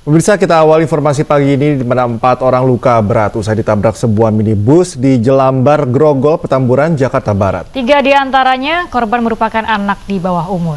Pemirsa, kita awal informasi pagi ini di mana 4 orang luka berat usai ditabrak sebuah minibus di Jelambar Grogol, Petamburan, Jakarta Barat. 3 di antaranya korban merupakan anak di bawah umur.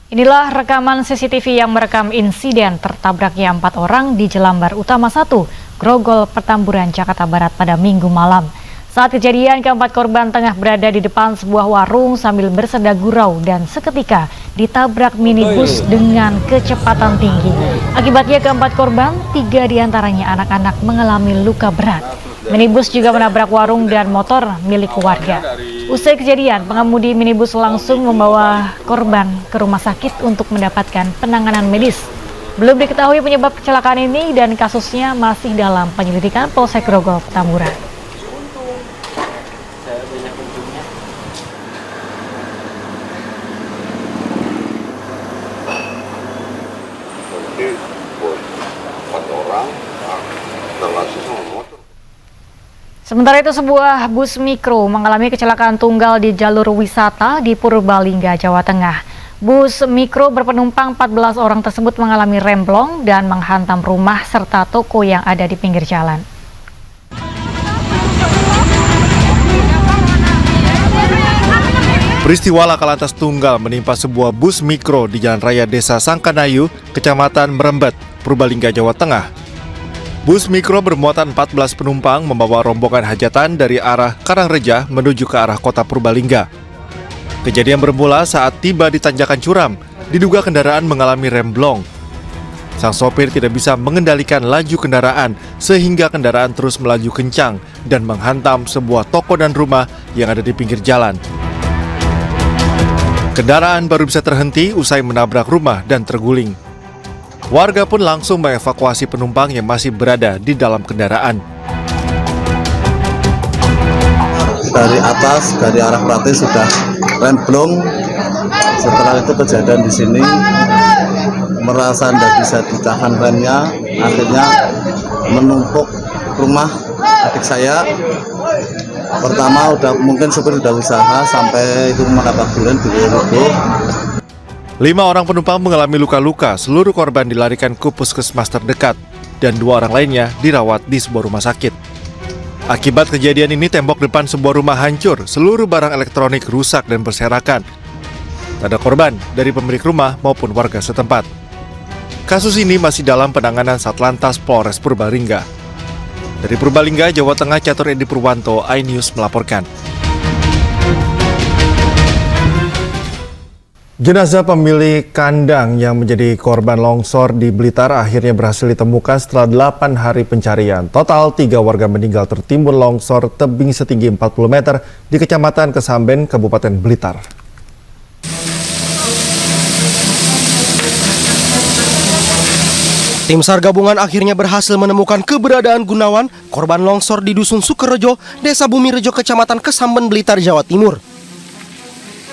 Inilah rekaman CCTV yang merekam insiden tertabraknya 4 orang di Jelambar Utama 1, Grogol, Petamburan, Jakarta Barat pada Minggu malam. Saat kejadian, keempat korban tengah berada di depan sebuah warung sambil bersenda gurau dan seketika ditabrak minibus dengan kecepatan tinggi. Akibatnya keempat korban, 3 diantaranya anak-anak mengalami luka berat. Minibus juga menabrak warung dan motor milik warga. Usai kejadian, pengemudi minibus langsung membawa korban ke rumah sakit untuk mendapatkan penanganan medis. Belum diketahui penyebab kecelakaan ini dan kasusnya masih dalam penyelidikan Polsek Grogol, Petamburan. Sementara itu, sebuah bus mikro mengalami kecelakaan tunggal di jalur wisata di Purbalingga, Jawa Tengah. Bus mikro berpenumpang 14 orang tersebut mengalami remblong dan menghantam rumah serta toko yang ada di pinggir jalan. Peristiwa laka lantas tunggal menimpa sebuah bus mikro di Jalan Raya Desa Sangkanayu, Kecamatan Merembet, Purbalingga, Jawa Tengah. Bus mikro bermuatan 14 penumpang membawa rombongan hajatan dari arah Karangreja menuju ke arah kota Purbalingga. Kejadian bermula saat tiba di tanjakan curam, diduga kendaraan mengalami remblong. Sang sopir tidak bisa mengendalikan laju kendaraan sehingga kendaraan terus melaju kencang dan menghantam sebuah toko dan rumah yang ada di pinggir jalan. Kendaraan baru bisa terhenti usai menabrak rumah dan terguling. Warga pun langsung mengevakuasi penumpang yang masih berada di dalam kendaraan. Dari atas, dari arah Prati sudah remblong. Setelah itu kejadian di sini merasa tidak bisa ditahan remnya, akhirnya menumpuk rumah adik saya. Pertama mungkin supir sudah usaha sampai itu rumah kapak durian di Robo. 5 orang penumpang mengalami luka-luka, seluruh korban dilarikan ke puskesmas terdekat, dan 2 orang lainnya dirawat di sebuah rumah sakit. Akibat kejadian ini, tembok depan sebuah rumah hancur, seluruh barang elektronik rusak dan berserakan. Tak ada korban dari pemilik rumah maupun warga setempat. Kasus ini masih dalam penanganan Satlantas Polres Purbalingga. Dari Purbalingga, Jawa Tengah, Catur Edi Purwanto, iNews melaporkan. Jenazah pemilik kandang yang menjadi korban longsor di Blitar akhirnya berhasil ditemukan setelah 8 hari pencarian. Total 3 warga meninggal tertimbun longsor tebing setinggi 40 meter di Kecamatan Kesamben, Kabupaten Blitar. Tim SAR gabungan akhirnya berhasil menemukan keberadaan Gunawan, korban longsor di Dusun Sukerejo, Desa Bumirejo, Kecamatan Kesamben, Blitar, Jawa Timur.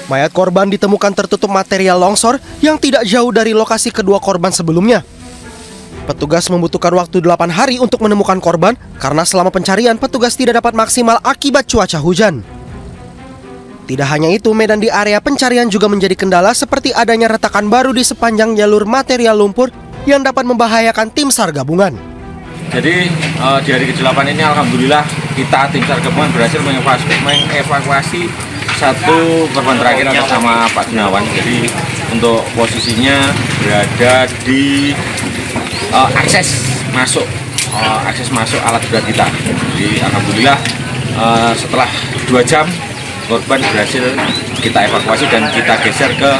Mayat korban ditemukan tertutup material longsor yang tidak jauh dari lokasi kedua korban sebelumnya. Petugas membutuhkan waktu 8 hari untuk menemukan korban karena selama pencarian petugas tidak dapat maksimal akibat cuaca hujan. Tidak hanya itu, medan di area pencarian juga menjadi kendala seperti adanya retakan baru di sepanjang jalur material lumpur yang dapat membahayakan tim SAR gabungan. Jadi di hari ke-8 ini alhamdulillah kita tim SAR gabungan berhasil mengevakuasi satu korban terakhir atas nama Pak Gunawan. Jadi untuk posisinya berada di akses masuk alat berat kita. Jadi alhamdulillah setelah 2 jam korban berhasil kita evakuasi dan kita geser ke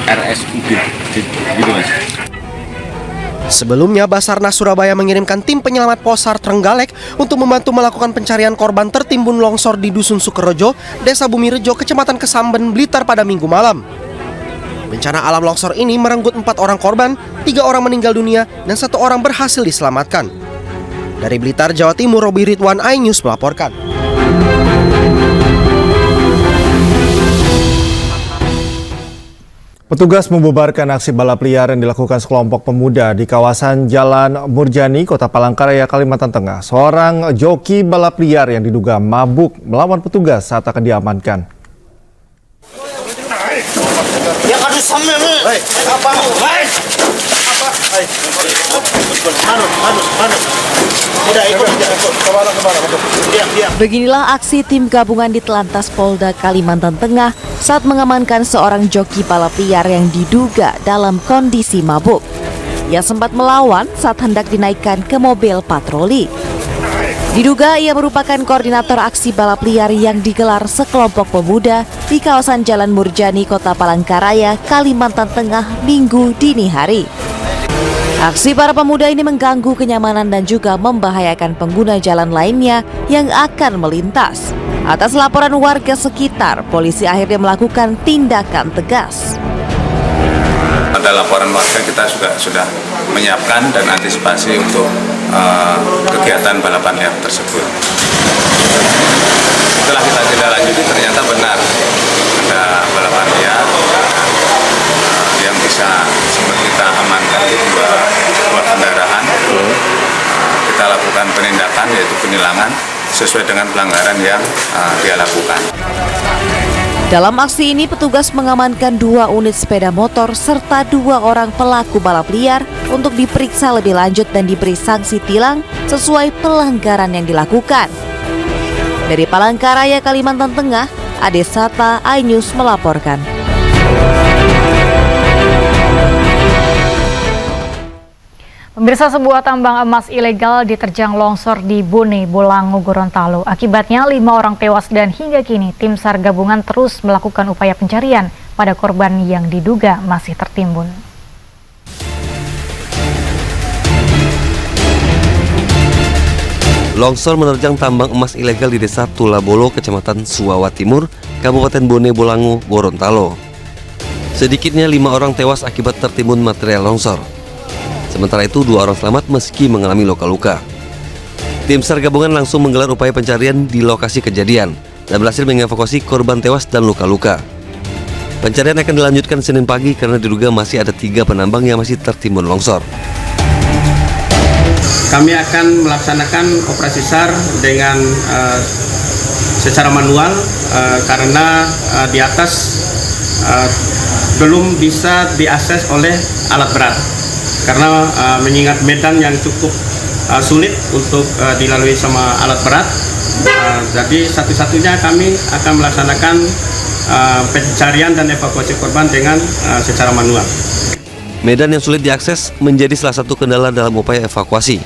RSUD. Gitu, Mas. Sebelumnya, Basarnas Surabaya mengirimkan tim penyelamat Posar Trenggalek untuk membantu melakukan pencarian korban tertimbun longsor di Dusun Sukerejo, Desa Bumirejo, Kecamatan Kesamben, Blitar pada Minggu malam. Bencana alam longsor ini merenggut 4 orang korban, 3 orang meninggal dunia, dan 1 orang berhasil diselamatkan. Dari Blitar, Jawa Timur, Robi Ridwan, iNews melaporkan. Petugas membubarkan aksi balap liar yang dilakukan sekelompok pemuda di kawasan Jalan Murjani, Kota Palangkaraya, Kalimantan Tengah. Seorang joki balap liar yang diduga mabuk melawan petugas saat akan diamankan. Beginilah aksi tim gabungan di Telantas Polda Kalimantan Tengah saat mengamankan seorang joki balap liar yang diduga dalam kondisi mabuk. Ia sempat melawan saat hendak dinaikkan ke mobil patroli. Diduga ia merupakan koordinator aksi balap liar yang digelar sekelompok pemuda di kawasan Jalan Murjani, Kota Palangkaraya, Kalimantan Tengah, Minggu dini hari. Aksi para pemuda ini mengganggu kenyamanan dan juga membahayakan pengguna jalan lainnya yang akan melintas. Atas laporan warga sekitar, polisi akhirnya melakukan tindakan tegas. Pada laporan warga kita juga sudah menyiapkan dan antisipasi untuk kegiatan balapan liar tersebut. Setelah kita tidak lanjuti, ternyata benar ada balapan liar yang bisa sempat kita amankan dua kendaraan. Kita lakukan penindakan yaitu penilangan sesuai dengan pelanggaran yang dia lakukan. Dalam aksi ini petugas mengamankan 2 unit sepeda motor serta 2 orang pelaku balap liar untuk diperiksa lebih lanjut dan diberi sanksi tilang sesuai pelanggaran yang dilakukan. Dari Palangkaraya, Kalimantan Tengah, Ade Sata, iNews melaporkan. Pemirsa, sebuah tambang emas ilegal diterjang longsor di Bone Bolango, Gorontalo. Akibatnya 5 orang tewas dan hingga kini tim SAR gabungan terus melakukan upaya pencarian pada korban yang diduga masih tertimbun. Longsor menerjang tambang emas ilegal di Desa Tulabolo, Kecamatan Suwawa Timur, Kabupaten Bone Bolango, Gorontalo. Sedikitnya 5 orang tewas akibat tertimbun material longsor. Sementara itu 2 orang selamat meski mengalami luka-luka. Tim SAR gabungan langsung menggelar upaya pencarian di lokasi kejadian dan berhasil mengevakuasi korban tewas dan luka-luka. Pencarian akan dilanjutkan Senin pagi karena diduga masih ada 3 penambang yang masih tertimbun longsor. Kami akan melaksanakan operasi SAR dengan secara manual karena di atas belum bisa diakses oleh alat berat. Karena mengingat medan yang cukup sulit untuk dilalui sama alat berat, jadi satu-satunya kami akan melaksanakan pencarian dan evakuasi korban dengan secara manual. Medan yang sulit diakses menjadi salah satu kendala dalam upaya evakuasi.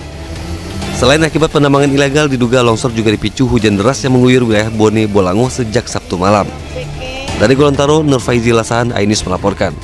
Selain akibat penambangan ilegal, diduga longsor juga dipicu hujan deras yang mengguyur wilayah Bone Bolango sejak Sabtu malam. Dari Gorontalo, Nur Faizi Lasahan, iNews melaporkan.